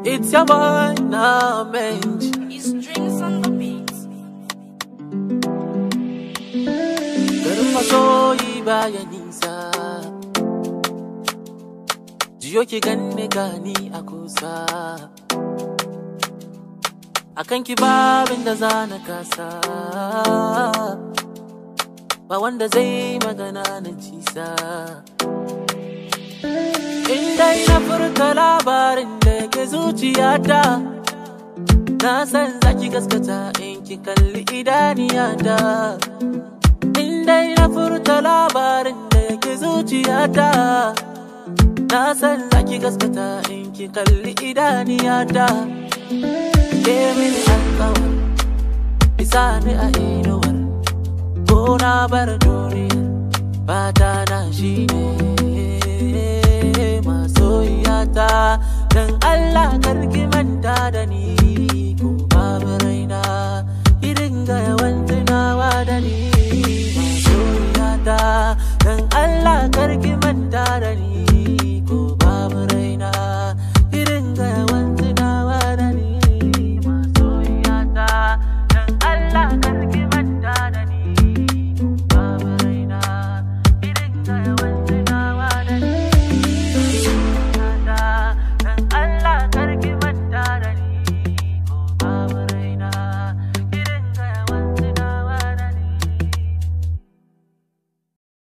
It's your boy, now Mensch. It's Dreams on the beat. Garin masoyi baya nisa, jiyo ki ganni gani a kusa, akan ki babin da zana kasa, ba wanda zai magana na cisa. Indai na furta labarin da yake zuciyata, na san zaki gaskata in ki kalli idaniyata. Indai na furta labarin da yake zuciyata, na san zaki gaskata in ki kalli idaniyata. Ke mini alƙawar, isa ni a inuwar, ko na bar duniyar, fata na shine masoyiyata. Dan Allah karki manta da ni, ko babu raina ki dinga yawan tunawa da ni. Masoyiyata, dan Allah karki manta da ni,